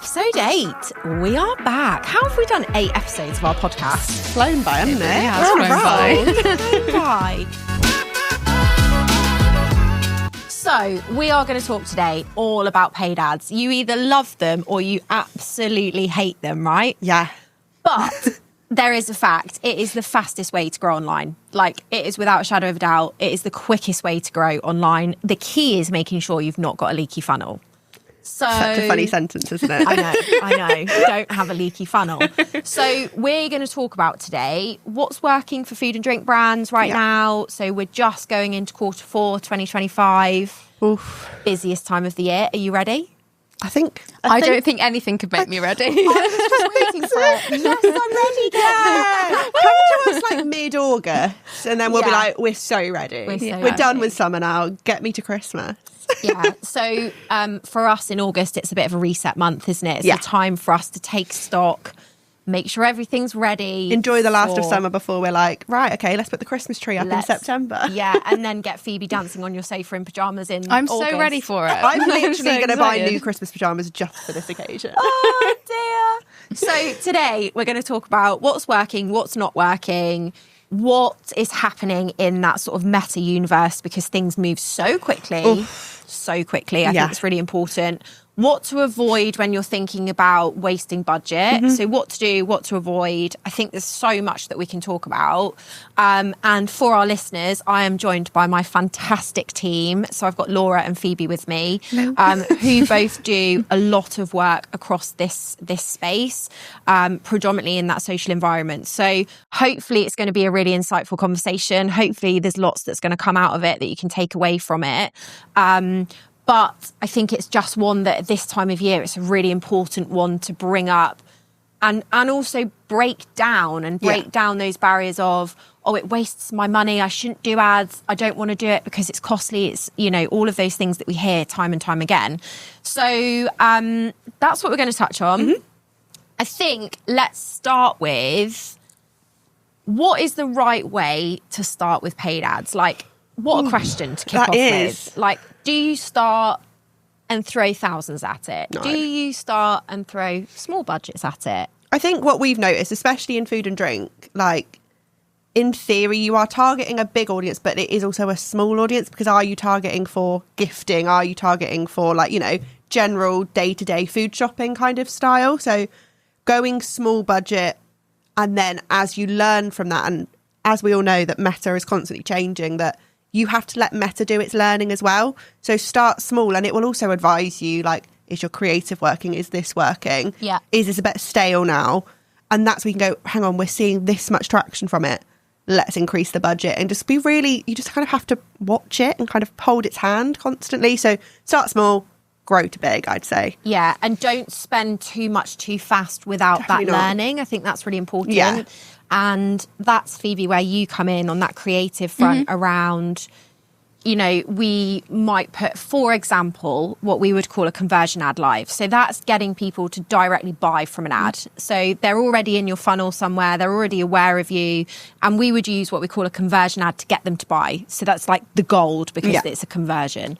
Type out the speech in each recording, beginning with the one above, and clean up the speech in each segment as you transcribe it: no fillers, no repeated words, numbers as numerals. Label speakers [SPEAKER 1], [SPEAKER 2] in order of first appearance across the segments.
[SPEAKER 1] Episode 8. We are back. How have we done 8 episodes of our podcast?
[SPEAKER 2] Flown by, hasn't it?
[SPEAKER 3] Yeah,
[SPEAKER 2] We're on a
[SPEAKER 3] flown
[SPEAKER 2] roll.
[SPEAKER 1] So, we are going to talk today all about paid ads. You either love them or you absolutely hate them, right?
[SPEAKER 2] Yeah.
[SPEAKER 1] But there is a fact. It is the fastest way to grow online. Like, it is without a shadow of a doubt. It is the quickest way to grow online. The key is making sure you've not got a leaky funnel. So,
[SPEAKER 2] Such a funny sentence, isn't it?
[SPEAKER 1] I know. Don't have a leaky funnel. So we're going to talk about today what's working for food and drink brands right now. So we're just going into Q4 2025.
[SPEAKER 2] Oof.
[SPEAKER 1] Busiest time of the year. Are you ready?
[SPEAKER 3] I don't think anything could make me ready.
[SPEAKER 1] I was just waiting for it. Yes, I'm ready.
[SPEAKER 2] Yeah. Come to us like mid-August and then we'll be like, we're so ready. We're done with summer now. Get me to Christmas.
[SPEAKER 1] Yeah. So for us in August, it's a bit of a reset month, isn't it? It's a time for us to take stock, make sure everything's ready.
[SPEAKER 2] Enjoy the last of summer before we're like, right, okay, let's put the Christmas tree up in September.
[SPEAKER 1] Yeah, and then get Phoebe dancing on your sofa in pyjamas in
[SPEAKER 3] I'm
[SPEAKER 1] August.
[SPEAKER 3] so ready for it.
[SPEAKER 2] I'm literally
[SPEAKER 3] so
[SPEAKER 2] going to buy
[SPEAKER 3] excited.
[SPEAKER 2] new Christmas pyjamas just for this occasion.
[SPEAKER 1] Oh, dear. So today we're going to talk about what's working, what's not working, what is happening in that sort of meta universe because things move so quickly. I think it's really important. What to avoid when you're thinking about wasting budget. So what to do, what to avoid. I think there's so much that we can talk about. And for our listeners, I am joined by my fantastic team. So I've got Laura and Phoebe with me, who both do a lot of work across this space, predominantly in that social environment. So hopefully it's going to be a really insightful conversation. Hopefully there's lots that's going to come out of it that you can take away from it. But I think it's just one that at this time of year, it's a really important one to bring up and also break down those barriers of, it wastes my money. I shouldn't do ads. I don't want to do it because it's costly. It's, all of those things that we hear time and time again. So that's what we're going to touch on. I think let's start with what is the right way to start with paid ads? Like, what a question to kick off with. Like, do you start and throw thousands at it?
[SPEAKER 2] No.
[SPEAKER 1] Do you start and throw small budgets at it?
[SPEAKER 2] I think what we've noticed, especially in food and drink, like in theory, you are targeting a big audience, but it is also a small audience because are you targeting for gifting? Are you targeting for general day-to-day food shopping kind of style? So going small budget, and then as you learn from that, and as we all know that meta is constantly changing, that you have to let meta do its learning as well. So start small, and it will also advise you, is your creative working? Is this working?
[SPEAKER 1] Yeah.
[SPEAKER 2] Is this a bit stale now? And that's where you can go, hang on, we're seeing this much traction from it. Let's increase the budget and just you just kind of have to watch it and kind of hold its hand constantly. So start small, grow to big, I'd say.
[SPEAKER 1] Yeah, and don't spend too much too fast without
[SPEAKER 2] Definitely
[SPEAKER 1] that
[SPEAKER 2] not.
[SPEAKER 1] learning. I think that's really important.
[SPEAKER 2] Yeah.
[SPEAKER 1] And that's, Phoebe, where you come in on that creative front around, we might put, for example, what we would call a conversion ad live. So that's getting people to directly buy from an ad. So they're already in your funnel somewhere. They're already aware of you. And we would use what we call a conversion ad to get them to buy. So that's like the gold because it's a conversion.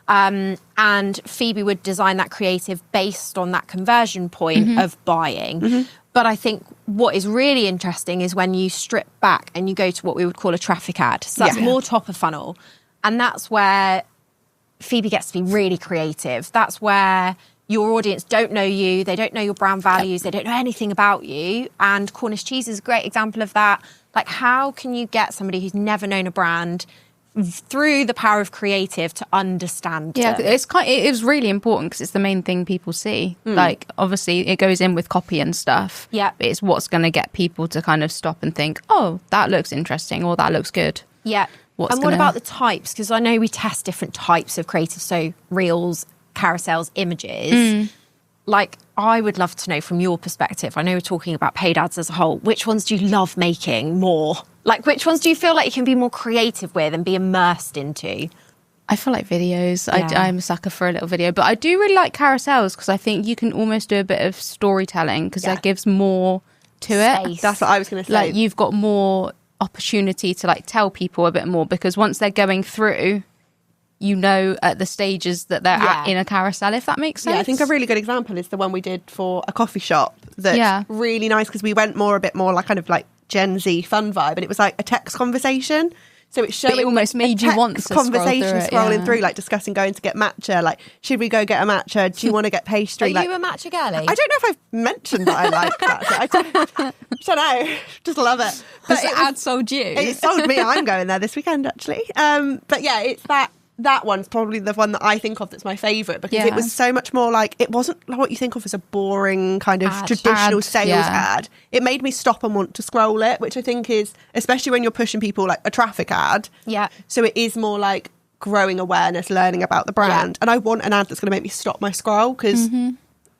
[SPEAKER 1] And Phoebe would design that creative based on that conversion point of buying. But I think what is really interesting is when you strip back and you go to what we would call a traffic ad. So that's more top of funnel. And that's where Phoebe gets to be really creative. That's where your audience don't know you. They don't know your brand values. They don't know anything about you. And Cornish cheese is a great example of that. Like, how can you get somebody who's never known a brand through the power of creative to understand them?
[SPEAKER 3] It is really important because it's the main thing people see. Like, obviously it goes in with copy and stuff, but it's what's going to get people to kind of stop and think, oh, that looks interesting, or that looks good.
[SPEAKER 1] What about the types? Because I know we test different types of creative, so reels, carousels, images. Like, I would love to know from your perspective, I know we're talking about paid ads as a whole, which ones do you love making more? Like, which ones do you feel like you can be more creative with and be immersed into?
[SPEAKER 3] I feel like videos. I'm a sucker for a little video. But I do really like carousels because I think you can almost do a bit of storytelling because that gives more to it.
[SPEAKER 2] That's what I was going to say.
[SPEAKER 3] Like, you've got more opportunity to tell people a bit more because once they're going through, at the stages that they're at in a carousel, if that makes sense.
[SPEAKER 2] Yeah, I think a really good example is the one we did for a coffee shop. That's really nice because we went a bit more like kind of like Gen Z fun vibe, and it was like a text conversation. So it's showing,
[SPEAKER 3] it almost made you want to
[SPEAKER 2] conversation scrolling through, like discussing going to get matcha. Like, should we go get a matcha? Do you want to get pastry?
[SPEAKER 1] Are you a matcha girly?
[SPEAKER 2] I don't know if I've mentioned that I like matcha. I don't know. Just love it.
[SPEAKER 3] But the ad sold you.
[SPEAKER 2] It sold me. I'm going there this weekend, actually. But yeah, it's that one's probably the one that I think of that's my favourite, because it was so much more like, it wasn't like what you think of as a boring kind of traditional sales ad. It made me stop and want to scroll it, which I think is, especially when you're pushing people, like a traffic ad.
[SPEAKER 1] Yeah.
[SPEAKER 2] So it is more like growing awareness, learning about the brand. And I want an ad that's going to make me stop my scroll, because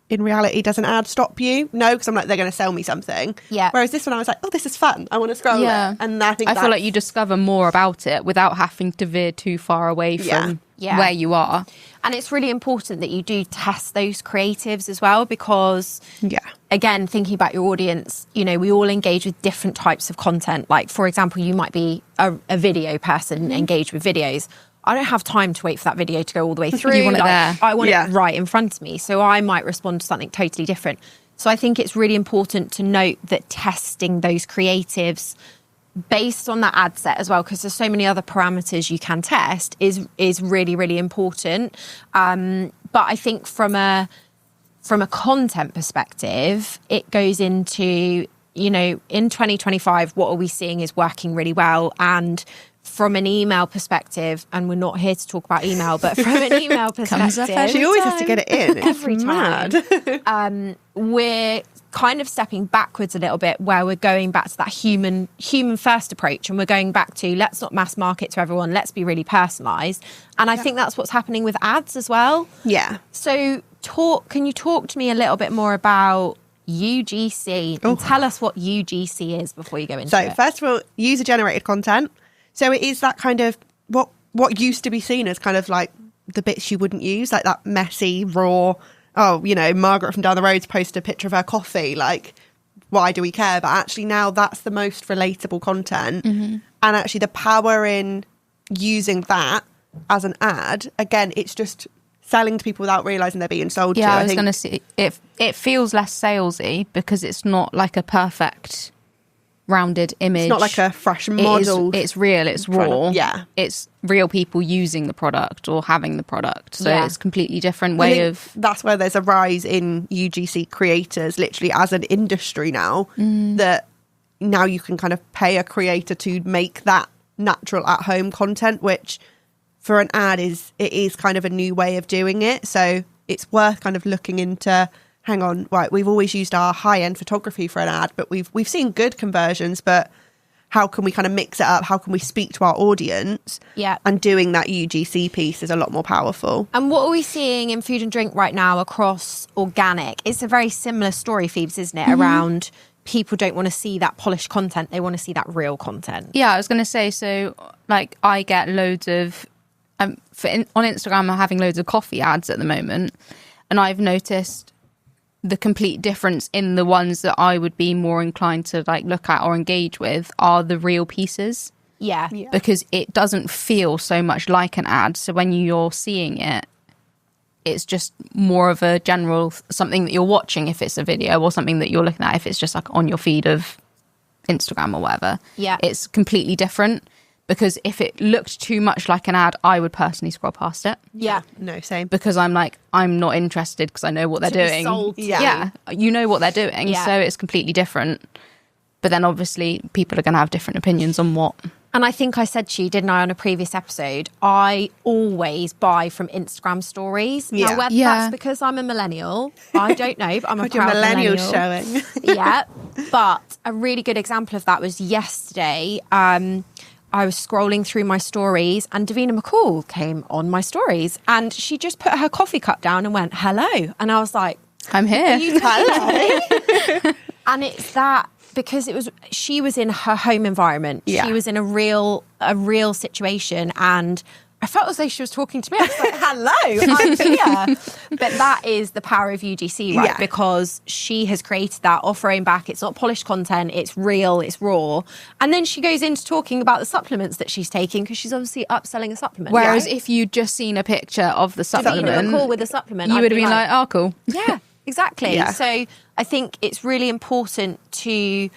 [SPEAKER 2] in reality, does an ad stop you? No, because I'm like, they're going to sell me something.
[SPEAKER 1] Yeah.
[SPEAKER 2] Whereas this one, I was like, oh, this is fun. I want to scroll it. And I
[SPEAKER 3] feel like you discover more about it without having to veer too far away from where you are.
[SPEAKER 1] And it's really important that you do test those creatives as well, because, again, thinking about your audience, you know, we all engage with different types of content. Like, for example, you might be a video person, engaged with videos. I don't have time to wait for that video to go all the way through.
[SPEAKER 3] You want it there.
[SPEAKER 1] I want it right in front of me. So I might respond to something totally different. So I think it's really important to note that testing those creatives based on that ad set as well, because there's so many other parameters you can test, is really, really important. But I think from a content perspective, it goes into, you know, in 2025, what are we seeing is working really well. And from an email perspective, and we're not here to talk about email, but from an email perspective,
[SPEAKER 2] she always has to get it in.
[SPEAKER 1] Every time. We're kind of stepping backwards a little bit, where we're going back to that human first approach, and we're going back to, let's not mass market to everyone, let's be really personalised. And I think that's what's happening with ads as well.
[SPEAKER 2] Yeah.
[SPEAKER 1] So can you talk to me a little bit more about UGC and tell us what UGC is before you go into it?
[SPEAKER 2] So first of all, user generated content. So it is that kind of what used to be seen as kind of like the bits you wouldn't use, like that messy, raw, oh, you know, Margaret from down the road's post a picture of her coffee, like, why do we care? But actually now that's the most relatable content. And actually the power in using that as an ad, again, it's just selling to people without realising they're being sold to.
[SPEAKER 3] Yeah, I was going to say, it feels less salesy because it's not like a perfect rounded image.
[SPEAKER 2] It's not like a fresh model.
[SPEAKER 3] It's real, it's raw.
[SPEAKER 2] Yeah.
[SPEAKER 3] It's real people using the product or having the product. So it's a completely different way of...
[SPEAKER 2] That's where there's a rise in UGC creators, literally as an industry now, that now you can kind of pay a creator to make that natural at-home content, which for an ad is kind of a new way of doing it. So it's worth kind of looking into... Hang on, right, we've always used our high-end photography for an ad, but we've seen good conversions, but how can we kind of mix it up? How can we speak to our audience?
[SPEAKER 1] Yeah.
[SPEAKER 2] And doing that UGC piece is a lot more powerful.
[SPEAKER 1] And what are we seeing in food and drink right now across organic? It's a very similar story, Phoebes, isn't it? Around people don't want to see that polished content. They want to see that real content.
[SPEAKER 3] Yeah, I was going to say, so like I get loads of, on Instagram, I'm having loads of coffee ads at the moment. And I've noticed the complete difference in the ones that I would be more inclined to like look at or engage with are the real pieces.
[SPEAKER 1] Yeah.
[SPEAKER 3] Because it doesn't feel so much like an ad. So when you're seeing it, it's just more of a general something that you're watching if it's a video, or something that you're looking at if it's just like on your feed of Instagram or whatever.
[SPEAKER 1] Yeah.
[SPEAKER 3] It's completely different. Because if it looked too much like an ad, I would personally scroll past it.
[SPEAKER 1] Yeah.
[SPEAKER 2] No, same.
[SPEAKER 3] Because I'm like, I'm not interested because I know what they're doing. Yeah, you know what they're doing. Yeah. So it's completely different. But then obviously people are going to have different opinions on what.
[SPEAKER 1] And I think I said to you, didn't I, on a previous episode, I always buy from Instagram stories.
[SPEAKER 2] Yeah.
[SPEAKER 1] Now, whether that's because I'm a millennial, I don't know, but I'm a proud millennial.
[SPEAKER 2] Showing.
[SPEAKER 1] Yeah. But a really good example of that was yesterday. I was scrolling through my stories and Davina McCall came on my stories and she just put her coffee cup down and went, hello. And I was like,
[SPEAKER 3] I'm here.
[SPEAKER 1] Are you hello? And it's that because she was in her home environment.
[SPEAKER 2] Yeah.
[SPEAKER 1] She was in a real situation, and I felt as though she was talking to me. I was like, hello, I'm here. But that is the power of UGC, right?
[SPEAKER 2] Yeah.
[SPEAKER 1] Because she has created that offering back. It's not polished content. It's real. It's raw. And then she goes into talking about the supplements that she's taking because she's obviously upselling a supplement.
[SPEAKER 3] Whereas if you'd just seen a picture of the supplement,
[SPEAKER 1] a call with a supplement,
[SPEAKER 3] you
[SPEAKER 1] I'd
[SPEAKER 3] would have been like, oh, cool.
[SPEAKER 1] Yeah, exactly.
[SPEAKER 2] Yeah.
[SPEAKER 1] So I think it's really important to,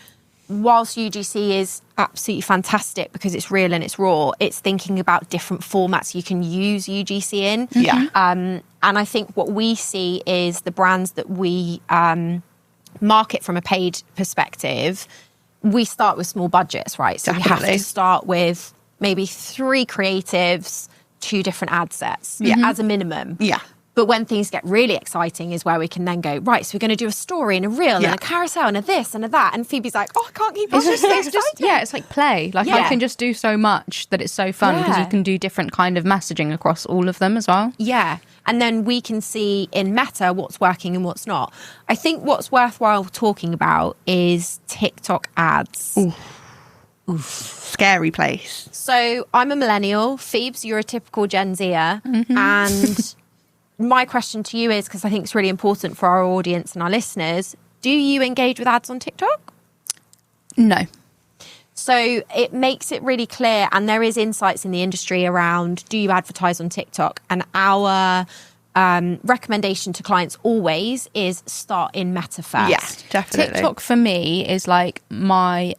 [SPEAKER 1] whilst UGC is absolutely fantastic because it's real and it's raw, it's thinking about different formats you can use UGC in.
[SPEAKER 2] Yeah.
[SPEAKER 1] And I think what we see is the brands that we market from a paid perspective, we start with small budgets, right? So we have
[SPEAKER 2] Definitely.
[SPEAKER 1] to start with maybe 3 creatives, 2 different ad sets as a minimum.
[SPEAKER 2] Yeah.
[SPEAKER 1] But when things get really exciting is where we can then go, right, so we're going to do a story and a reel and a carousel and a this and a that. And Phoebe's like, oh, I can't keep up.
[SPEAKER 3] It's like play. Like I can just do so much that it's so fun because
[SPEAKER 1] Yeah.
[SPEAKER 3] you can do different kind of messaging across all of them as well.
[SPEAKER 1] Yeah. And then we can see in Meta what's working and what's not. I think what's worthwhile talking about is TikTok ads.
[SPEAKER 2] Scary place.
[SPEAKER 1] So I'm a millennial. Phoebes, you're a typical Gen Zer. And my question to you is, because I think it's really important for our audience and our listeners, do you engage with ads on TikTok?
[SPEAKER 3] No.
[SPEAKER 1] So it makes it really clear, and there is insights in the industry around, do you advertise on TikTok? And our recommendation to clients always is start in Meta first.
[SPEAKER 2] Yes, definitely.
[SPEAKER 3] TikTok for me is like my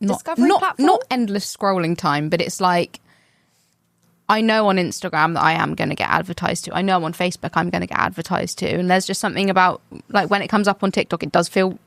[SPEAKER 1] Discovery platform?
[SPEAKER 3] not endless scrolling time, but it's like I know on Instagram that I am going to get advertised to. I know on Facebook I'm going to get advertised to. And there's just something about, like, when it comes up on TikTok, it does feel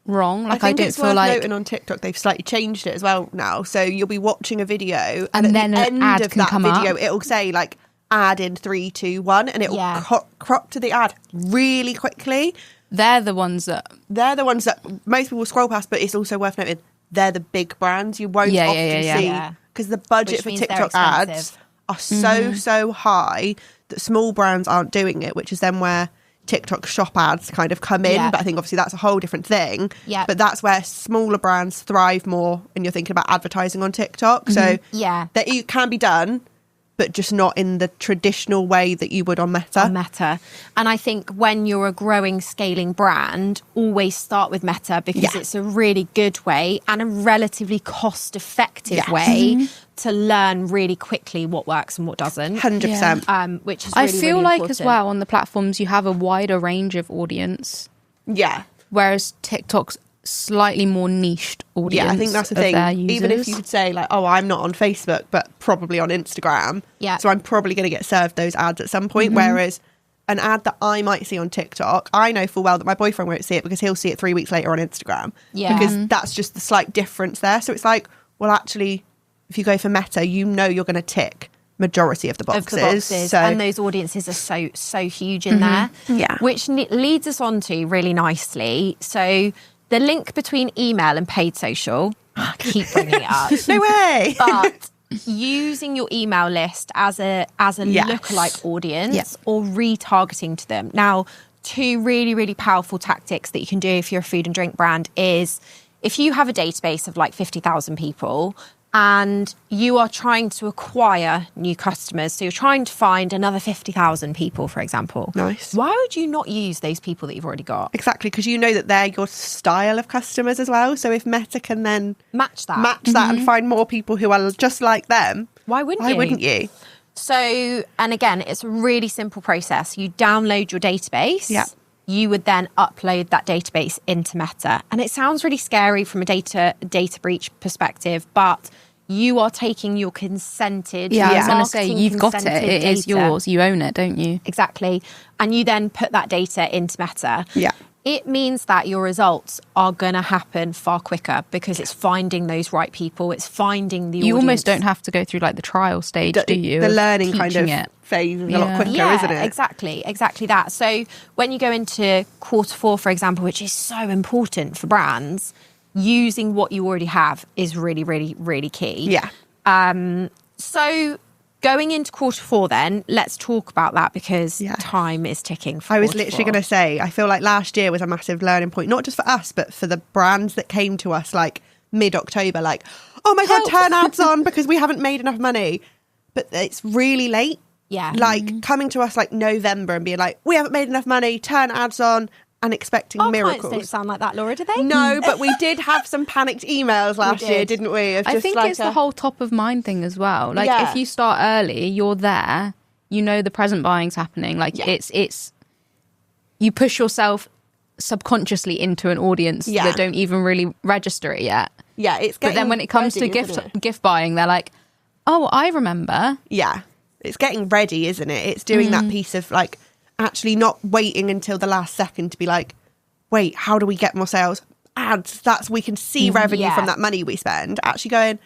[SPEAKER 3] wrong. Like, I don't
[SPEAKER 2] it's
[SPEAKER 3] feel
[SPEAKER 2] worth
[SPEAKER 3] like...
[SPEAKER 2] noting on TikTok, they've slightly changed it as well now. So you'll be watching a video
[SPEAKER 3] And
[SPEAKER 2] at
[SPEAKER 3] then
[SPEAKER 2] the
[SPEAKER 3] an
[SPEAKER 2] end
[SPEAKER 3] ad
[SPEAKER 2] of
[SPEAKER 3] can
[SPEAKER 2] that
[SPEAKER 3] come
[SPEAKER 2] video,
[SPEAKER 3] up.
[SPEAKER 2] it'll say, like, ad in 3, 2, 1, and it'll crop to the ad really quickly.
[SPEAKER 3] They're the ones that...
[SPEAKER 2] They're the ones that most people scroll past, but it's also worth noting, they're the big brands you won't often see. Because the budget
[SPEAKER 1] Which
[SPEAKER 2] for
[SPEAKER 1] means they're
[SPEAKER 2] TikTok ads
[SPEAKER 1] expensive.
[SPEAKER 2] are so high that small brands aren't doing it, which is then where TikTok shop ads kind of come in.
[SPEAKER 1] Yeah.
[SPEAKER 2] But I think obviously that's a whole different thing.
[SPEAKER 1] Yeah.
[SPEAKER 2] But that's where smaller brands thrive more, and you're thinking about advertising on TikTok. So that it can be done, but just not in the traditional way that you would on Meta.
[SPEAKER 1] And I think when you're a growing, scaling brand, always start with Meta because it's a really good way and a relatively cost-effective way to learn really quickly what works and what doesn't.
[SPEAKER 2] 100%.
[SPEAKER 1] Which is really,
[SPEAKER 3] I feel
[SPEAKER 1] really
[SPEAKER 3] like
[SPEAKER 1] important.
[SPEAKER 3] as well on the platforms you have a wider range of audience,
[SPEAKER 2] Yeah.
[SPEAKER 3] whereas TikTok's slightly more niched audience.
[SPEAKER 2] Yeah, I think that's the
[SPEAKER 3] of
[SPEAKER 2] thing.
[SPEAKER 3] their users.
[SPEAKER 2] Even if you could say, like, oh, I'm not on Facebook, but probably on Instagram.
[SPEAKER 1] Yeah.
[SPEAKER 2] So I'm probably going to get served those ads at some point. Whereas an ad that I might see on TikTok, I know full well that my boyfriend won't see it because he'll see it 3 weeks later on Instagram.
[SPEAKER 1] Yeah.
[SPEAKER 2] Because that's just the slight difference there. So it's like, well, actually, if you go for Meta, you know you're going to tick majority of the boxes. So,
[SPEAKER 1] and those audiences are so huge in there.
[SPEAKER 2] Yeah.
[SPEAKER 1] Which leads us on to really nicely. So the link between email and paid social, I keep bringing it up.
[SPEAKER 2] no way.
[SPEAKER 1] But using your email list as a lookalike audience or retargeting to them. Now, 2 really, really powerful tactics that you can do if you're a food and drink brand is if you have a database of like 50,000 people and you are trying to acquire new customers, so you're trying to find another 50,000 people, for example.
[SPEAKER 2] Nice.
[SPEAKER 1] Why would you not use those people that you've already got?
[SPEAKER 2] Exactly, because you know that they're your style of customers as well. So if Meta can then
[SPEAKER 1] Match that.
[SPEAKER 2] and find more people who are just like them,
[SPEAKER 1] Why wouldn't you?
[SPEAKER 2] you?
[SPEAKER 1] So, and again, it's a really simple process. You download your database.
[SPEAKER 2] Yeah.
[SPEAKER 1] You would then upload that database into Meta. And it sounds really scary from a data breach perspective, but you are taking your consented
[SPEAKER 3] I was going to say,
[SPEAKER 1] marketing
[SPEAKER 3] you've got it.
[SPEAKER 1] consented
[SPEAKER 3] It is
[SPEAKER 1] data.
[SPEAKER 3] yours. You own it, don't you?
[SPEAKER 1] Exactly. And you then put that data into Meta.
[SPEAKER 2] Yeah.
[SPEAKER 1] It means that your results are going to happen far quicker because it's finding those right people. It's finding the
[SPEAKER 3] You
[SPEAKER 1] audience.
[SPEAKER 3] almost don't have to go through like the trial stage, do you?
[SPEAKER 2] The
[SPEAKER 3] of
[SPEAKER 2] learning kind of
[SPEAKER 3] teaching it?
[SPEAKER 2] phase is a lot quicker,
[SPEAKER 1] Yeah,
[SPEAKER 2] isn't it?
[SPEAKER 1] exactly that. So when you go into Q4, for example, which is so important for brands, using what you already have is really, really, really key.
[SPEAKER 2] Yeah.
[SPEAKER 1] So going into Q4 then, let's talk about that because time is ticking for
[SPEAKER 2] I was
[SPEAKER 1] Q4.
[SPEAKER 2] literally going to say, I feel like last year was a massive learning point, not just for us, but for the brands that came to us like mid-October, like, oh my God, turn ads on because we haven't made enough money. but it's really late.
[SPEAKER 1] Yeah.
[SPEAKER 2] Like coming to us like November and being like, we haven't made enough money, turn ads on, and expecting
[SPEAKER 1] Our
[SPEAKER 2] miracles.
[SPEAKER 1] clients don't sound like that, Laura, do they?
[SPEAKER 2] No, but we did have some panicked emails last year, didn't we? Of
[SPEAKER 3] I
[SPEAKER 2] just
[SPEAKER 3] think
[SPEAKER 2] like
[SPEAKER 3] it's the whole top of mind thing as well. Like
[SPEAKER 2] Yeah.
[SPEAKER 3] if you start early, you're there, you know the present buying's happening. Like it's you push yourself subconsciously into an audience that don't even really register it yet.
[SPEAKER 2] Yeah, it's
[SPEAKER 3] But then when it comes to gift buying, they're like, oh, I remember.
[SPEAKER 2] Yeah, it's getting ready, isn't it? It's doing that piece of like actually not waiting until the last second to be like, wait, how do we get more sales? Ads, we can see revenue from that money we spend. Actually going,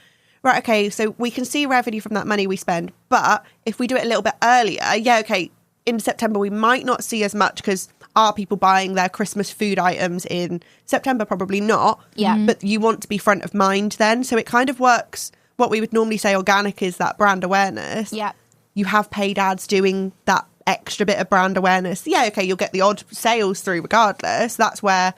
[SPEAKER 2] right, okay, so we can see revenue from that money we spend, but if we do it a little bit earlier, okay, in September we might not see as much because are people buying their Christmas food items in September? Probably not.
[SPEAKER 1] Yeah.
[SPEAKER 2] But you want to be front of mind then. So it kind of works. What we would normally say organic is that brand awareness.
[SPEAKER 1] Yeah.
[SPEAKER 2] You have paid ads doing that extra bit of brand awareness. Yeah, okay, you'll get the odd sales through regardless. That's where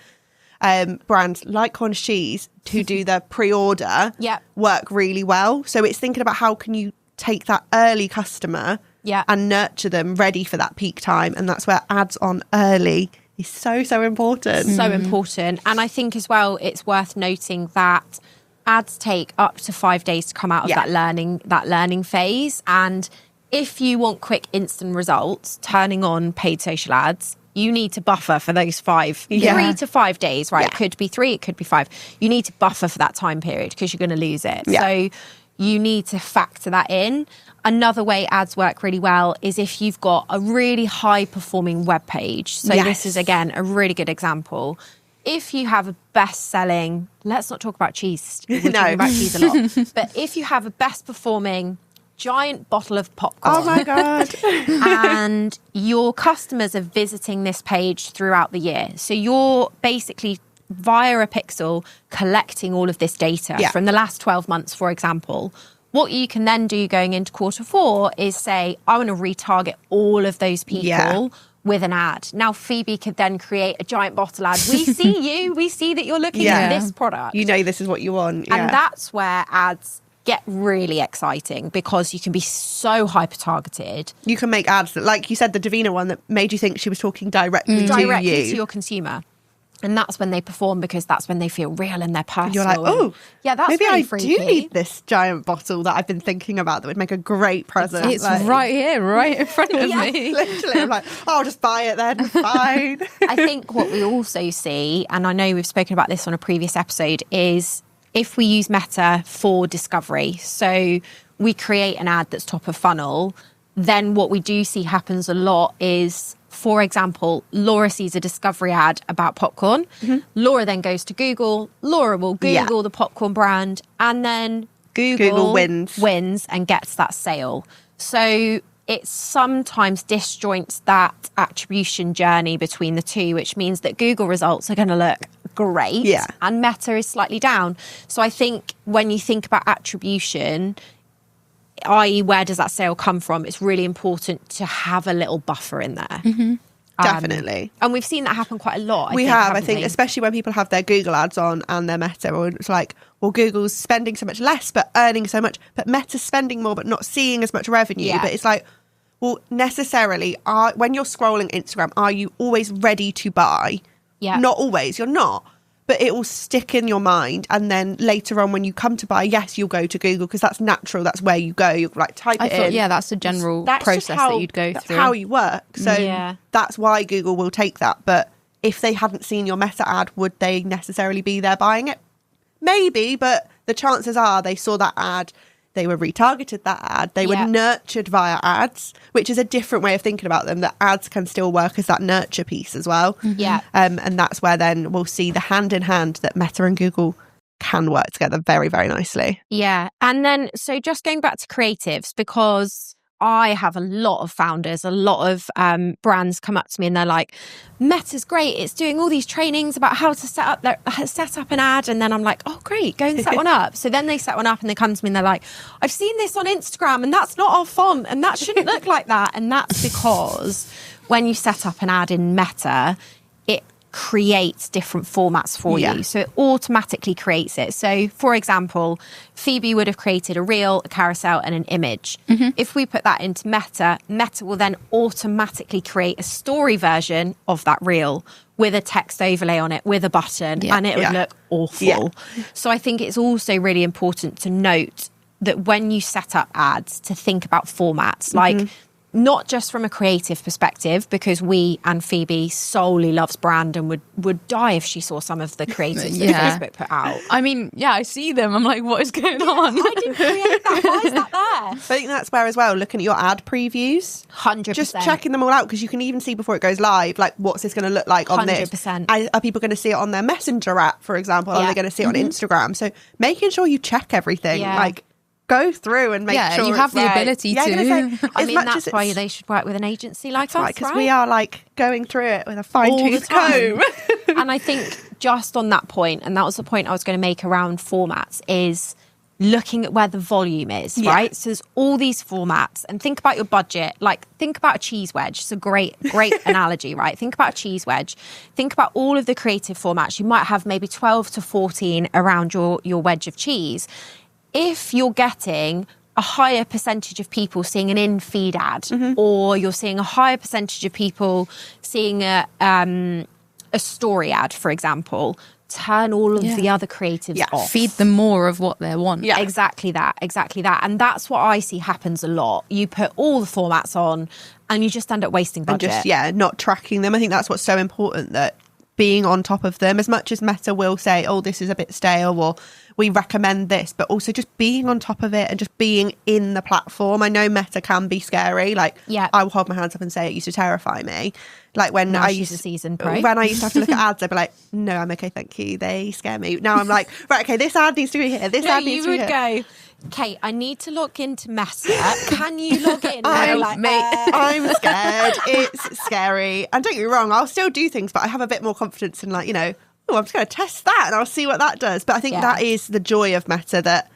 [SPEAKER 2] brands like Cornish Cheese who do the pre-order work really well. So it's thinking about how can you take that early customer and nurture them ready for that peak time. And that's where ads on early is so important.
[SPEAKER 1] So important. And I think as well, it's worth noting that ads take up to 5 days to come out of that learning phase. And if you want quick instant results, turning on paid social ads, you need to buffer for those 3 to 5 days, right? It could be 3, it could be 5. You need to buffer for that time period because you're going to lose it. So you need to factor that in. Another way ads work really well is if you've got a really high performing web page. So this is, again, a really good example. If you have a best-selling, let's not talk about cheese. We're talking about cheese a lot. But if you have a best-performing giant bottle of popcorn.
[SPEAKER 2] Oh my God.
[SPEAKER 1] And your customers are visiting this page throughout the year. So you're basically via a pixel collecting all of this data from the last 12 months, for example. What you can then do going into Q4 is say, I want to retarget all of those people with an ad. Now, Phoebe could then create a giant bottle ad. We see you. We see that you're looking at this product.
[SPEAKER 2] You know this is what you want.
[SPEAKER 1] And that's where ads get really exciting because you can be so hyper targeted.
[SPEAKER 2] You can make ads that, like you said, the Davina one that made you think she was talking directly to
[SPEAKER 1] your consumer. And that's when they perform because that's when they feel real and they're personal.
[SPEAKER 2] You're like, oh,
[SPEAKER 1] that's
[SPEAKER 2] maybe
[SPEAKER 1] really
[SPEAKER 2] I
[SPEAKER 1] freaky.
[SPEAKER 2] do need this giant bottle that I've been thinking about that would make a great present.
[SPEAKER 3] It's right here, right in front of me.
[SPEAKER 2] Literally, I'm like, I'll just buy it then. Fine.
[SPEAKER 1] I think what we also see, and I know we've spoken about this on a previous episode, is if we use Meta for discovery, so we create an ad that's top of funnel, then what we do see happens a lot is, for example, Laura sees a discovery ad about popcorn. Laura then goes to Google. Laura will Google the popcorn brand, and then Google wins and gets that sale. So it sometimes disjoints that attribution journey between the two, which means that Google results are going to look great and Meta is slightly down. So I think when you think about attribution, i.e. where does that sale come from, it's really important to have a little buffer in there.
[SPEAKER 2] Definitely.
[SPEAKER 1] And we've seen that happen quite a lot.
[SPEAKER 2] I think, especially when people have their Google ads on and their Meta, or it's like, well, Google's spending so much less but earning so much, but Meta's spending more but not seeing as much revenue. But it's like, well, necessarily, when you're scrolling Instagram, are you always ready to buy? Not always, you're not. But it will stick in your mind. And then later on when you come to buy, yes, you'll go to Google because that's natural. That's where you go. You'll like type it in.
[SPEAKER 3] Yeah, that's a general process that you'd go through.
[SPEAKER 2] That's how you work. So that's why Google will take that. But if they hadn't seen your Meta ad, would they necessarily be there buying it? Maybe, but the chances are they saw that ad. They were retargeted that ad. They were nurtured via ads, which is a different way of thinking about them, that ads can still work as that nurture piece as well. And that's where then we'll see the hand in hand that Meta and Google can work together very, very nicely.
[SPEAKER 1] Yeah. And then, so just going back to creatives, because I have a lot of founders, a lot of brands come up to me and they're like, Meta's great. It's doing all these trainings about how to set up an ad. And then I'm like, oh, great, go and set one up. So then they set one up and they come to me and they're like, I've seen this on Instagram and that's not our font and that shouldn't look like that. And that's because when you set up an ad in Meta, it creates different formats for
[SPEAKER 2] Yeah.
[SPEAKER 1] you. So it automatically creates it. So for example, Phoebe would have created a reel, a carousel and an image. If we put that into Meta will then automatically create a story version of that reel with a text overlay on it, with a button, and it would look awful.
[SPEAKER 2] Yeah.
[SPEAKER 1] So I think it's also really important to note that when you set up ads, to think about formats, like not just from a creative perspective, because we and Phoebe solely loves brand and would die if she saw some of the creatives that Facebook put out.
[SPEAKER 3] I mean, yeah, I see them. I'm like, what is going on?
[SPEAKER 1] I didn't create that. Why is that there?
[SPEAKER 2] I think that's where as well, looking at your ad previews,
[SPEAKER 1] 100%.
[SPEAKER 2] just checking them all out, because you can even see before it goes live, like, what's this going to look like on this?
[SPEAKER 1] 100%.
[SPEAKER 2] Are people going to see it on their Messenger app, for example? Are
[SPEAKER 1] Yeah.
[SPEAKER 2] they going to see it on Instagram? So making sure you check everything,
[SPEAKER 1] Yeah.
[SPEAKER 2] like, go through and make sure
[SPEAKER 3] you have
[SPEAKER 2] it's
[SPEAKER 3] the
[SPEAKER 2] right.
[SPEAKER 3] ability
[SPEAKER 2] Yeah,
[SPEAKER 3] to.
[SPEAKER 2] I'm gonna say,
[SPEAKER 1] I
[SPEAKER 2] as
[SPEAKER 1] mean,
[SPEAKER 2] much
[SPEAKER 1] that's
[SPEAKER 2] as
[SPEAKER 1] why
[SPEAKER 2] it's-
[SPEAKER 1] they should work with an agency like us,
[SPEAKER 2] because
[SPEAKER 1] right?
[SPEAKER 2] we are like going through it with a fine
[SPEAKER 1] All the
[SPEAKER 2] tooth
[SPEAKER 1] time.
[SPEAKER 2] comb.
[SPEAKER 1] And I think just on that point, and that was the point I was going to make around formats, is looking at where the volume is,
[SPEAKER 2] Yeah.
[SPEAKER 1] right? So there's all these formats, and think about your budget. Like, think about a cheese wedge. It's a great analogy, right? Think about a cheese wedge. Think about all of the creative formats. You might have maybe 12 to 14 around your wedge of cheese. If you're getting a higher percentage of people seeing an in-feed ad, or you're seeing a higher percentage of people seeing a story ad, for example, turn all of the other creatives off.
[SPEAKER 3] Feed them more of what they want.
[SPEAKER 1] Yeah, exactly that. And that's what I see happens a lot. You put all the formats on and you just end up wasting
[SPEAKER 2] And
[SPEAKER 1] budget.
[SPEAKER 2] just, not tracking them. I think that's what's so important, that being on top of them, as much as Meta will say, oh, this is a bit stale, or we recommend this, but also just being on top of it and just being in the platform. I know Meta can be scary. Like, I will hold my hands up and say it used to terrify me. Like when
[SPEAKER 1] Now
[SPEAKER 2] I
[SPEAKER 1] she's
[SPEAKER 2] used
[SPEAKER 1] a seasoned pro.
[SPEAKER 2] when I used to have to look at ads, I'd be like, no, I'm okay, thank you. They scare me. Now I'm like, right, okay, this ad needs to be here. This
[SPEAKER 1] No,
[SPEAKER 2] ad needs
[SPEAKER 1] you
[SPEAKER 2] to be
[SPEAKER 1] would
[SPEAKER 2] here.
[SPEAKER 1] go, Kate, I need to log into Meta. Can you log in?
[SPEAKER 2] I'm,
[SPEAKER 1] Like,
[SPEAKER 2] I'm scared. It's scary. And don't get me wrong, I'll still do things, but I have a bit more confidence in, like, oh, I'm just going to test that and I'll see what that does. But I think that is the joy of Meta, that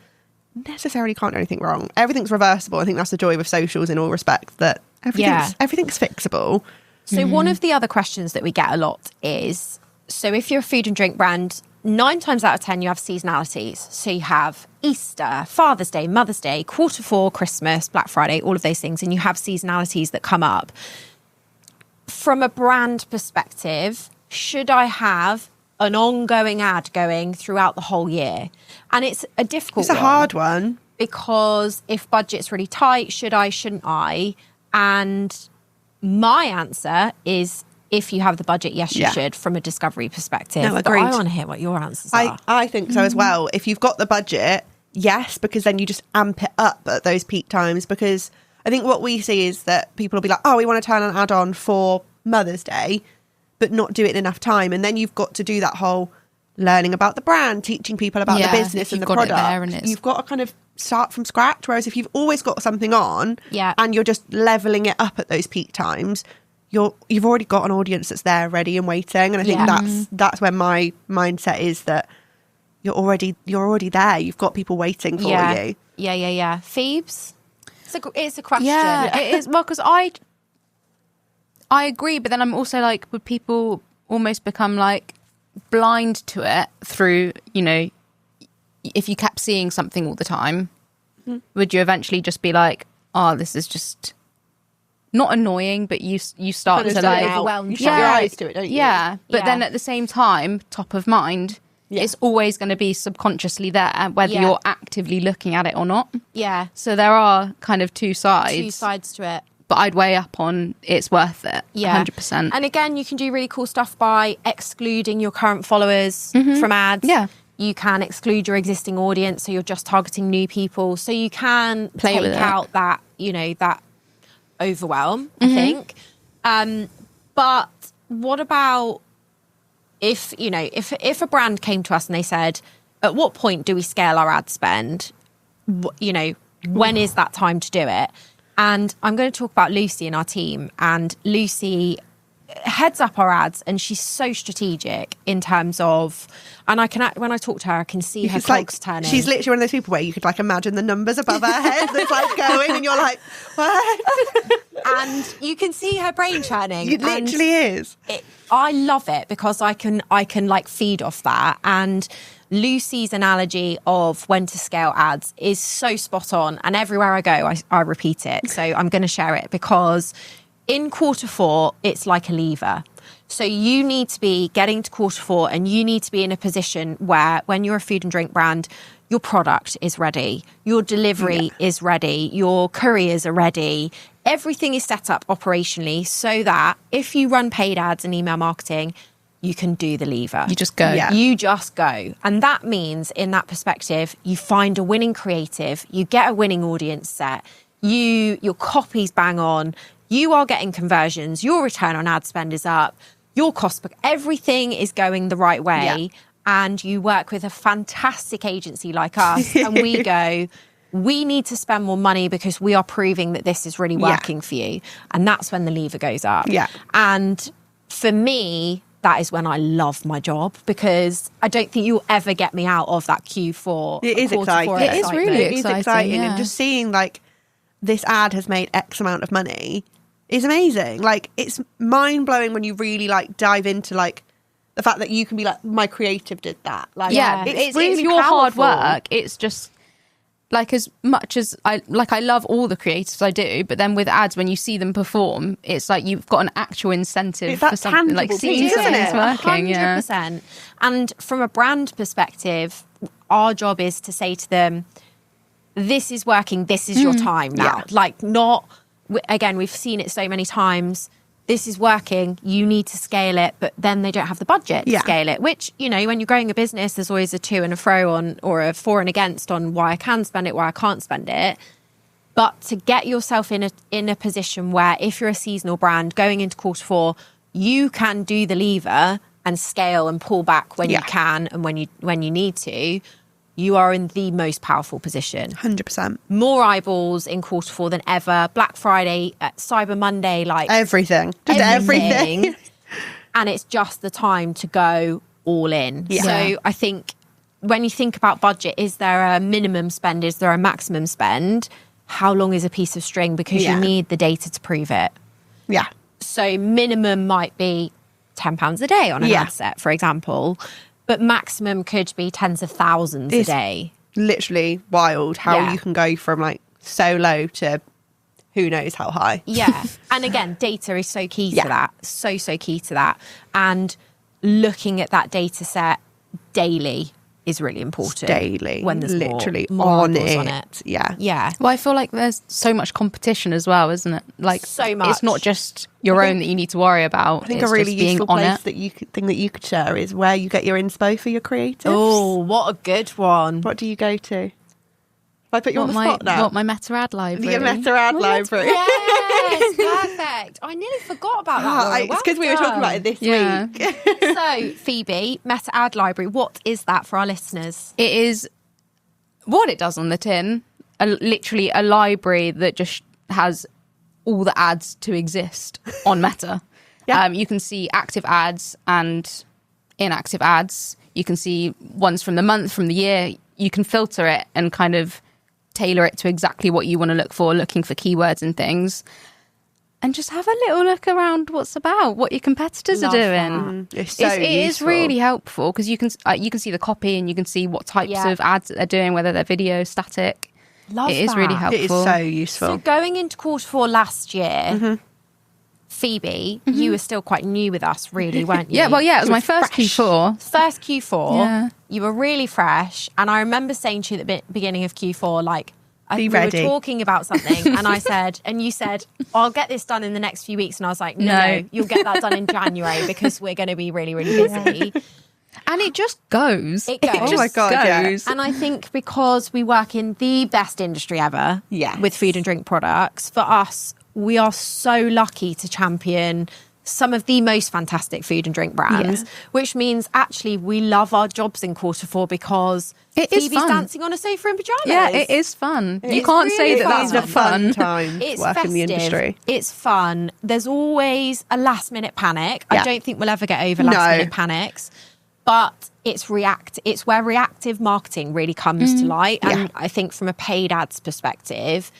[SPEAKER 2] necessarily can't do anything wrong. Everything's reversible. I think that's the joy with socials in all respects, that everything's fixable.
[SPEAKER 1] So one of the other questions that we get a lot is, so if you're a food and drink brand, 9 times out of 10 you have seasonalities. So you have Easter, Father's Day, Mother's Day, Q4, Christmas, Black Friday, all of those things, and you have seasonalities that come up. From a brand perspective, should I have an ongoing ad going throughout the whole year? And it's a difficult
[SPEAKER 2] It's a hard one.
[SPEAKER 1] Because if budget's really tight, should I, shouldn't I? And my answer is, if you have the budget, yes, you should, from a discovery perspective.
[SPEAKER 2] No,
[SPEAKER 1] but
[SPEAKER 2] agreed.
[SPEAKER 1] I want to hear what your answers are.
[SPEAKER 2] I think so as well. If you've got the budget, yes, because then you just amp it up at those peak times. Because I think what we see is that people will be like, oh, we want to turn an ad on for Mother's Day, but not do it in enough time. And then you've got to do that whole learning about the brand, teaching people about the business and the product. You've got to kind of start from scratch. Whereas if you've always got something on and you're just leveling it up at those peak times, you've already got an audience that's there ready and waiting. And I think that's where my mindset is, that you're already there. You've got people waiting for you.
[SPEAKER 1] Yeah. Phoebes? It's a question.
[SPEAKER 3] Yeah, it is. Well, because I agree, but then I'm also like, would people almost become like blind to it through, if you kept seeing something all the time, would you eventually just be like, oh, this is just not annoying, but you start to like
[SPEAKER 1] overwhelmed.
[SPEAKER 2] You shut your eyes to it, don't you?
[SPEAKER 3] Yeah, but then at the same time, top of mind, it's always going to be subconsciously there, whether you're actively looking at it or not.
[SPEAKER 1] Yeah.
[SPEAKER 3] So there are kind of two sides.
[SPEAKER 1] Two sides to it.
[SPEAKER 3] But I'd weigh up on it's worth it.
[SPEAKER 1] Yeah.
[SPEAKER 3] 100%.
[SPEAKER 1] And again, you can do really cool stuff by excluding your current followers from ads.
[SPEAKER 3] Yeah.
[SPEAKER 1] You can exclude your existing audience, so you're just targeting new people. So you can
[SPEAKER 3] Play
[SPEAKER 1] take
[SPEAKER 3] with it.
[SPEAKER 1] out that, that overwhelm, I think. But what about if a brand came to us and they said, at what point do we scale our ad spend? When is that time to do it? And I'm going to talk about Lucy in our team. And Lucy heads up our ads, and she's so strategic in terms of, and I can, when I talk to her, I can see her cogs turning.
[SPEAKER 2] She's literally one of those people where you could like imagine the numbers above her head that's like going, and you're like, what?
[SPEAKER 1] And you can see her brain churning.
[SPEAKER 2] It literally is.
[SPEAKER 1] I love it because I can like feed off that. And Lucy's analogy of when to scale ads is so spot on, and everywhere I go I repeat it, so I'm going to share it because in Q4 it's like a lever. So you need to be getting to Q4 and you need to be in a position where when you're a food and drink brand, your product is ready, your delivery is ready, your couriers are ready, everything is set up operationally so that if you run paid ads and email marketing, you can do the lever.
[SPEAKER 3] You just go.
[SPEAKER 2] Yeah.
[SPEAKER 1] You just go. And that means, in that perspective, you find a winning creative, you get a winning audience set, your copy's bang on, you are getting conversions, your return on ad spend is up, your cost, everything is going the right way. Yeah. And you work with a fantastic agency like us, and we go, we need to spend more money because we are proving that this is really working for you. And that's when the lever goes up.
[SPEAKER 2] Yeah.
[SPEAKER 1] And for me, that is when I love my job, because I don't think you'll ever get me out of that Q4.
[SPEAKER 2] It is exciting.
[SPEAKER 3] It is really exciting.
[SPEAKER 2] And just seeing like this ad has made X amount of money is amazing. Like, it's mind blowing when you really like dive into like the fact that you can be like, my creative did that. Like,
[SPEAKER 3] it's
[SPEAKER 2] really
[SPEAKER 3] your hard
[SPEAKER 2] powerful.
[SPEAKER 3] work. It's just like, as much as I love all the creatives I do, but then with ads, when you see them perform, it's like you've got an actual incentive
[SPEAKER 2] It's that
[SPEAKER 3] for something, like
[SPEAKER 2] tangible
[SPEAKER 3] seeing
[SPEAKER 2] piece, isn't
[SPEAKER 3] something's
[SPEAKER 2] it?
[SPEAKER 3] working.
[SPEAKER 1] 100%. And from a brand perspective, our job is to say to them, this is working, this is your time now.
[SPEAKER 2] Yeah.
[SPEAKER 1] Like, not, again, we've seen it so many times, this is working, you need to scale it, but then they don't have the budget to scale it, which, you know, when you're growing a business, there's always a to and a fro on, or a for and against on why I can spend it, why I can't spend it. But to get yourself in a position where if you're a seasonal brand going into Q4, you can do the lever and scale and pull back when you can and when you need to, you are in the most powerful position.
[SPEAKER 2] 100%.
[SPEAKER 1] More eyeballs in Q4 than ever. Black Friday, Cyber Monday, like
[SPEAKER 2] Everything. Just everything.
[SPEAKER 1] And it's just the time to go all in.
[SPEAKER 2] Yeah.
[SPEAKER 1] So I think when you think about budget, is there a minimum spend? Is there a maximum spend? How long is a piece of string? Because you need the data to prove it.
[SPEAKER 2] Yeah.
[SPEAKER 1] So minimum might be £10 a day on an ad set, for example. But maximum could be tens of thousands a day.
[SPEAKER 2] Literally wild how you can go from like so low to who knows how high.
[SPEAKER 1] Yeah. And again, data is so key to that. So key to that. And looking at that data set daily is really important.
[SPEAKER 2] Daily.
[SPEAKER 1] When there's
[SPEAKER 2] literally
[SPEAKER 1] more
[SPEAKER 2] on
[SPEAKER 1] eyeballs
[SPEAKER 2] it. Yeah.
[SPEAKER 1] Yeah.
[SPEAKER 3] Well, I feel like there's so much competition as well, isn't it? Like,
[SPEAKER 1] so much.
[SPEAKER 3] It's not just your own that you need to worry about.
[SPEAKER 2] I think
[SPEAKER 3] it's
[SPEAKER 2] a really
[SPEAKER 3] just being
[SPEAKER 2] useful
[SPEAKER 3] on
[SPEAKER 2] place
[SPEAKER 3] it.
[SPEAKER 2] that you could share is where you get your inspo for your creatives.
[SPEAKER 1] Oh, what a good one.
[SPEAKER 2] What do you go to? If I put you on the
[SPEAKER 3] my,
[SPEAKER 2] spot now.
[SPEAKER 3] What, my meta ad library?
[SPEAKER 2] Your meta ad library.
[SPEAKER 1] Yes, perfect. I nearly forgot about that. Laura.
[SPEAKER 2] It's because we were talking about it this week.
[SPEAKER 1] So, Phoebe, meta ad library, what is that for our listeners?
[SPEAKER 3] It is what it does on the tin, literally a library that just has all the ads to exist on Meta. You can see active ads and inactive ads. You can see ones from the month, from the year. You can filter it and kind of tailor it to exactly what you want to look for, looking for keywords and things. And just have a little look around what's about, what your competitors are doing.
[SPEAKER 2] It's so
[SPEAKER 3] It is
[SPEAKER 2] useful.
[SPEAKER 3] really helpful because you can see the copy and you can see what types of ads that they're doing, whether they're video, static.
[SPEAKER 1] Love
[SPEAKER 3] It is really helpful.
[SPEAKER 2] It is so useful.
[SPEAKER 1] So going into Q4 last year, Phoebe, you were still quite new with us, really, weren't you?
[SPEAKER 3] Yeah, well, it was my first
[SPEAKER 1] fresh.
[SPEAKER 3] Q4.
[SPEAKER 1] First Q4,
[SPEAKER 3] Yeah.
[SPEAKER 1] you were really fresh. And I remember saying to you at the beginning of Q4, like, we
[SPEAKER 2] ready.
[SPEAKER 1] were talking about something and I said, and you said, I'll get this done in the next few weeks. And I was like, no, you'll get that done in January because we're going to be really, really busy.
[SPEAKER 3] And it just goes.
[SPEAKER 1] It goes.
[SPEAKER 3] just
[SPEAKER 2] Oh my God, yeah.
[SPEAKER 3] goes.
[SPEAKER 1] And I think because we work in the best industry ever
[SPEAKER 2] Yes.
[SPEAKER 1] with food and drink products, for us, we are so lucky to champion some of the most fantastic food and drink brands, which means actually we love our jobs in Q4 because Phoebe's dancing on a sofa in pyjamas.
[SPEAKER 3] Yeah, it is fun. You can't say that's not fun.
[SPEAKER 2] Time
[SPEAKER 1] It's
[SPEAKER 2] work
[SPEAKER 1] festive.
[SPEAKER 2] in the industry.
[SPEAKER 1] It's fun. There's always a last minute panic. I don't think we'll ever get over last minute panics, but it's where reactive marketing really comes to light. And I think from a paid ads perspective,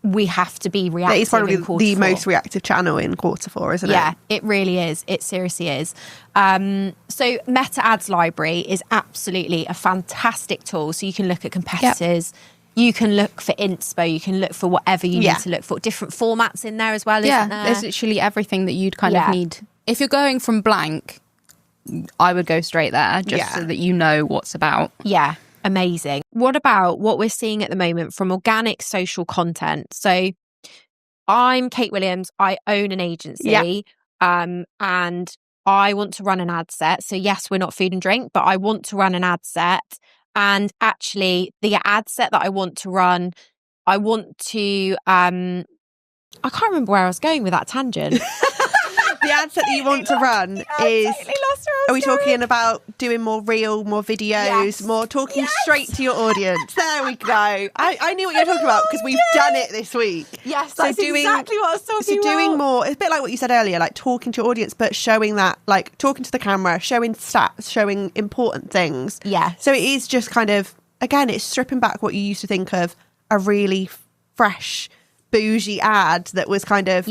[SPEAKER 1] we have to be reactive.
[SPEAKER 2] It's probably
[SPEAKER 1] in
[SPEAKER 2] the
[SPEAKER 1] Q4.
[SPEAKER 2] most reactive channel in Q4, isn't it?
[SPEAKER 1] Yeah, it really is. It seriously is. So Meta Ads Library is absolutely a fantastic tool. So you can look at competitors. You can look for inspo. You can look for whatever you need to look for. Different formats in there as well, isn't there?
[SPEAKER 3] There's literally everything that you'd kind of need. If you're going from blank, I would go straight there just so that you know what's about.
[SPEAKER 1] Yeah, amazing. What about what we're seeing at the moment from organic social content? So I'm Kate Williams. I own an agency and I want to run an ad set. So yes, we're not food and drink, but I want to run an ad set. And actually the ad set that I want to run, I want to, I can't remember where I was going with that tangent.
[SPEAKER 2] The ad set that you want to run is... Are we talking about doing more reel, more videos, more talking straight to your audience? There we go. I knew what you were talking about because we've done it this week.
[SPEAKER 1] Yes, that's exactly what I was talking about.
[SPEAKER 2] So doing more, it's a bit like what you said earlier, like talking to your audience, but showing that, like talking to the camera, showing stats, showing important things.
[SPEAKER 1] Yeah.
[SPEAKER 2] So it is just kind of, again, it's stripping back what you used to think of a really fresh, bougie ad that was kind of...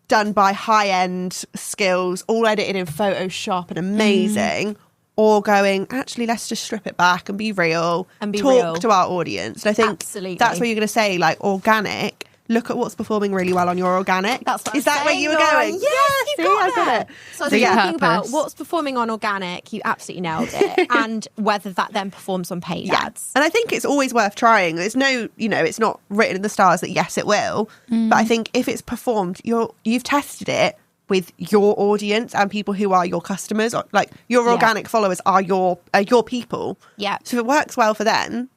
[SPEAKER 2] done by high-end skills, all edited in Photoshop and amazing, or going, actually, let's just strip it back and be real and talk to our audience. And I think that's what you're going to say, like organic. Look at what's performing really well on your organic.
[SPEAKER 1] That's what
[SPEAKER 2] Is that where you were going?
[SPEAKER 1] Yes,
[SPEAKER 2] see, I got it.
[SPEAKER 1] So I was thinking about what's performing on organic. You absolutely nailed it. And whether that then performs on paid ads.
[SPEAKER 2] And I think it's always worth trying. There's no, it's not written in the stars that yes, it will. But I think if it's performed, you've tested it with your audience and people who are your customers. Like your organic followers are your people.
[SPEAKER 1] Yeah.
[SPEAKER 2] So if it works well for them,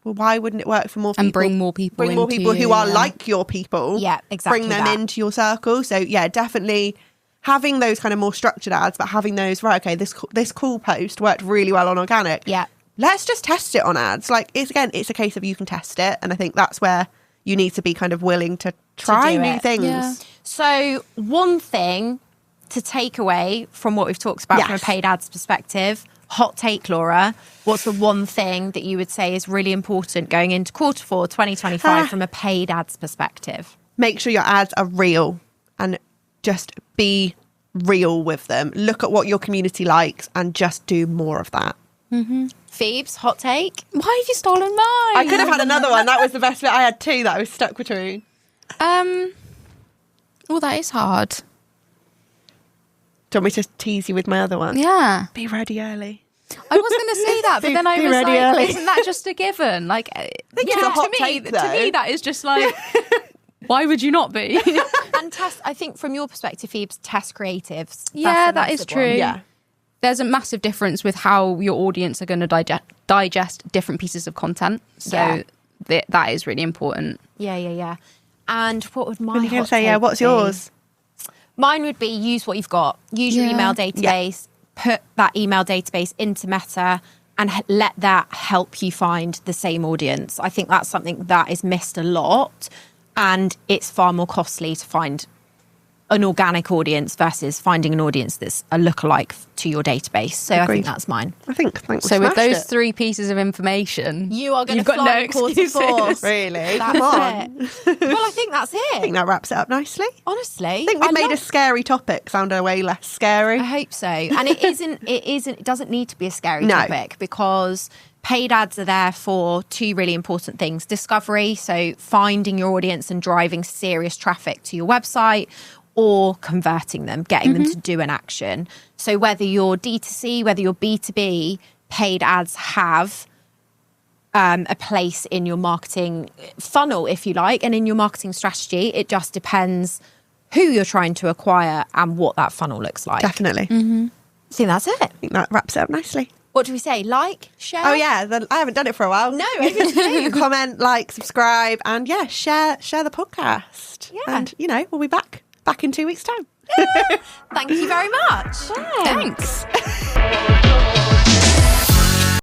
[SPEAKER 2] well, why wouldn't it work for more people?
[SPEAKER 3] And bring more people
[SPEAKER 2] Bring more people who are like your people.
[SPEAKER 1] Yeah, exactly.
[SPEAKER 2] Bring them into your circle. So, yeah, definitely having those kind of more structured ads, but having those, right, okay, this cool post worked really well on organic.
[SPEAKER 1] Yeah.
[SPEAKER 2] Let's just test it on ads. Like, it's a case of you can test it. And I think that's where you need to be kind of willing to try new things.
[SPEAKER 3] Yeah.
[SPEAKER 1] So one thing to take away from what we've talked about from a paid ads perspective... Hot take, Laura. What's the one thing that you would say is really important going into Q4 2025 from a paid ads perspective?
[SPEAKER 2] Make sure your ads are real and just be real with them. Look at what your community likes and just do more of that.
[SPEAKER 1] Phoebes, hot take?
[SPEAKER 3] Why have you stolen mine?
[SPEAKER 2] I could have had another one. That was the best bit. I had two that I was stuck between.
[SPEAKER 3] Well, that is hard.
[SPEAKER 2] Do you want me to tease you with my other one?
[SPEAKER 3] Yeah.
[SPEAKER 2] Be ready early.
[SPEAKER 3] I was going to say that, but then I was like,
[SPEAKER 2] early.
[SPEAKER 3] isn't that just a given? Like,
[SPEAKER 2] it's a hot take,
[SPEAKER 3] to me, that is just like, why would you not be?
[SPEAKER 1] And test, I think from your perspective, Phoebes, test creatives.
[SPEAKER 3] Yeah, that is true.
[SPEAKER 2] Yeah.
[SPEAKER 3] There's a massive difference with how your audience are going to digest different pieces of content. So that is really important.
[SPEAKER 1] Yeah. And what would my hot
[SPEAKER 2] say?
[SPEAKER 1] take
[SPEAKER 2] Yeah, what's
[SPEAKER 1] be?
[SPEAKER 2] yours?
[SPEAKER 1] Mine would be use what you've got. Use your email database. Put that email database into Meta and let that help you find the same audience. I think that's something that is missed a lot, and it's far more costly to find an organic audience versus finding an audience that's a lookalike to your database. So I think that's mine.
[SPEAKER 2] Thanks.
[SPEAKER 3] So with those three pieces of information,
[SPEAKER 1] you are going to
[SPEAKER 3] got no
[SPEAKER 1] fly
[SPEAKER 3] excuses.
[SPEAKER 2] Really?
[SPEAKER 1] That's it. Well, I think that's it.
[SPEAKER 2] I think that wraps it up nicely.
[SPEAKER 1] Honestly,
[SPEAKER 2] I think we've made a scary topic sound way less scary.
[SPEAKER 1] I hope so. And it doesn't need to be a scary topic because paid ads are there for two really important things. Discovery, so finding your audience and driving serious traffic to your website, or converting them, getting them to do an action. So whether you're D2C, whether you're B2B, paid ads have a place in your marketing funnel, if you like, and in your marketing strategy. It just depends who you're trying to acquire and what that funnel looks like.
[SPEAKER 2] Definitely.
[SPEAKER 1] I think that's it.
[SPEAKER 2] I think that wraps it up nicely.
[SPEAKER 1] What do we say? Like, share?
[SPEAKER 2] Oh yeah, I haven't done it for a while.
[SPEAKER 1] No, over to you.
[SPEAKER 2] Comment, like, subscribe, and share the podcast.
[SPEAKER 1] Yeah.
[SPEAKER 2] And we'll be back in 2 weeks' time.
[SPEAKER 1] Thank you very much.
[SPEAKER 3] Thanks.